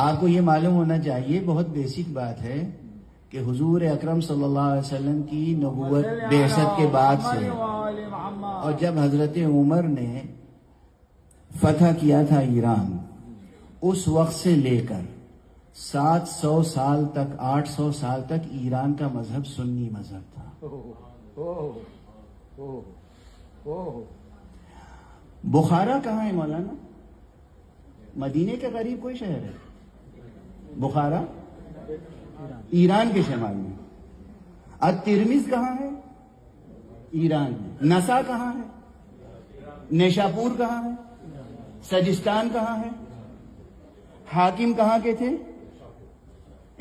آپ کو یہ معلوم ہونا چاہیے، بہت بیسک بات ہے کہ حضور اکرم صلی اللہ علیہ وسلم کی نبوت بعثت کے بعد سے، اور جب حضرت عمر نے فتح کیا تھا ایران، اس وقت سے لے کر 700 سال تک 800 سال تک ایران کا مذہب سنی مذہب تھا۔ بخارا کہاں ہے مولانا؟ مدینے کے قریب کوئی شہر ہے؟ بخارا ایران کے شمال میں۔ الترمذ کہاں ہے؟ ایران میں۔ نسا کہاں ہے؟ نیشاپور کہاں ہے؟ سجستان کہاں ہے؟ حاکم کہاں کے تھے؟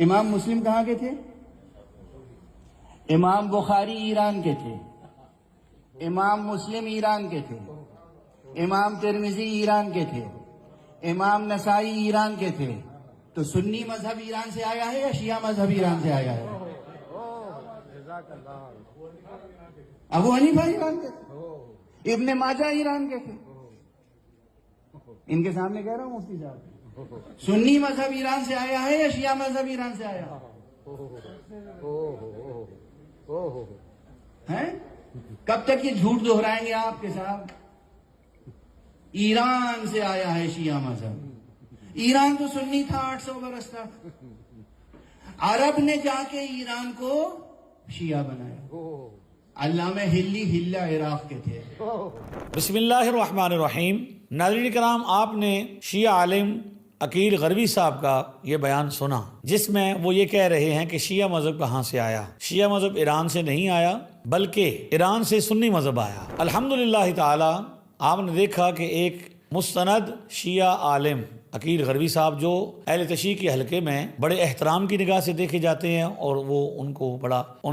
امام مسلم کہاں کے تھے؟ امام بخاری ایران کے تھے، امام مسلم ایران کے تھے، امام ترمذی ایران کے تھے، امام نسائی ایران کے تھے۔ تو سنی مذہب ایران سے آیا ہے یا شیعہ مذہب ایران سے آیا ہے؟ ابو حنیفہ ایران کے تھے، ابن ماجہ ایران کے تھے۔ ان کے سامنے کہہ رہا ہوں مفتی صاحب، سنی مذہب ایران سے آیا ہے یا شیعہ مذہب ایران سے آیا ہے؟ کب تک یہ جھوٹ دہرائیں گے آپ کے ساتھ؟ ایران سے آیا ہے شیعہ مذہب۔ ایران تو سنی تھا 800 برس تک، عرب نے جا کے ایران کو شیعہ بنایا۔ علامہ ہلی ہلا عراق کے تھے۔ بسم اللہ الرحمن الرحیم۔ ناظرین کرام، آپ نے شیعہ عالم عقیل غروی صاحب کا یہ بیان سنا، جس میں وہ یہ کہہ رہے ہیں کہ شیعہ مذہب کہاں سے آیا؟ شیعہ مذہب ایران سے نہیں آیا، بلکہ ایران سے سنی مذہب آیا۔ الحمدللہ تعالی آپ نے دیکھا کہ ایک مستند شیعہ عالم عقیل غروی صاحب، جو اہل تشیع کے حلقے میں بڑے احترام کی نگاہ سے دیکھے جاتے ہیں اور وہ ان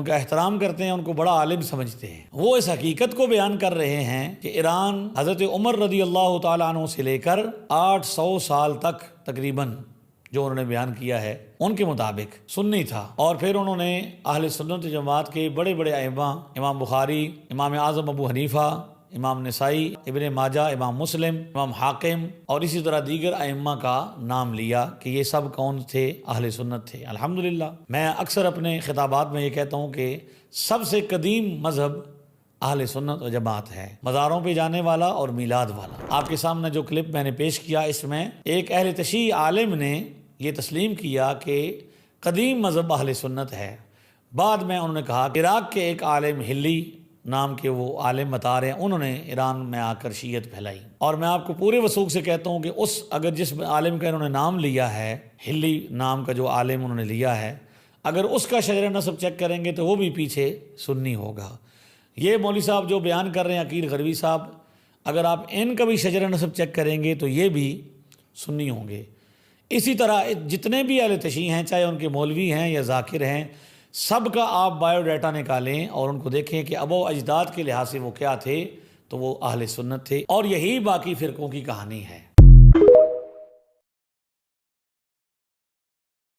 کا احترام کرتے ہیں، ان کو بڑا عالم سمجھتے ہیں، وہ اس حقیقت کو بیان کر رہے ہیں کہ ایران حضرت عمر رضی اللہ تعالیٰ عنہ سے لے کر 800 سال تک تقریباً جو انہوں نے بیان کیا ہے ان کے مطابق سنی تھا۔ اور پھر انہوں نے اہل سنت جماعت کے بڑے بڑے ائمہ، امام بخاری، امام اعظم ابو حنیفہ، امام نسائی، ابن ماجہ، امام مسلم، امام حاکم اور اسی طرح دیگر ائمہ کا نام لیا کہ یہ سب کون تھے؟ اہل سنت تھے۔ الحمدللہ میں اکثر اپنے خطابات میں یہ کہتا ہوں کہ سب سے قدیم مذہب اہل سنت و جماعت ہے، مزاروں پہ جانے والا اور میلاد والا۔ آپ کے سامنے جو کلپ میں نے پیش کیا، اس میں ایک اہل تشیع عالم نے یہ تسلیم کیا کہ قدیم مذہب اہل سنت ہے۔ بعد میں انہوں نے کہا کہ عراق کے ایک عالم ہلی نام کے وہ عالم بتا رہے ہیں، انہوں نے ایران میں آ کر شیعت پھیلائی۔ اور میں آپ کو پورے وثوق سے کہتا ہوں کہ جس عالم کا انہوں نے نام لیا ہے، ہلی نام کا جو عالم انہوں نے لیا ہے، اگر اس کا شجر نسب چیک کریں گے تو وہ بھی پیچھے سنی ہوگا۔ یہ مولوی صاحب جو بیان کر رہے ہیں عقیل غروی صاحب، اگر آپ ان کا بھی شجر نسب چیک کریں گے تو یہ بھی سنی ہوں گے۔ اسی طرح جتنے بھی اہل تشیع ہیں، چاہے ان کے مولوی ہیں یا ذاکر ہیں، سب کا آپ بایو ڈیٹا نکالیں اور ان کو دیکھیں کہ ابا و اجداد کے لحاظ سے وہ کیا تھے، تو وہ اہل سنت تھے، اور یہی باقی فرقوں کی کہانی ہے۔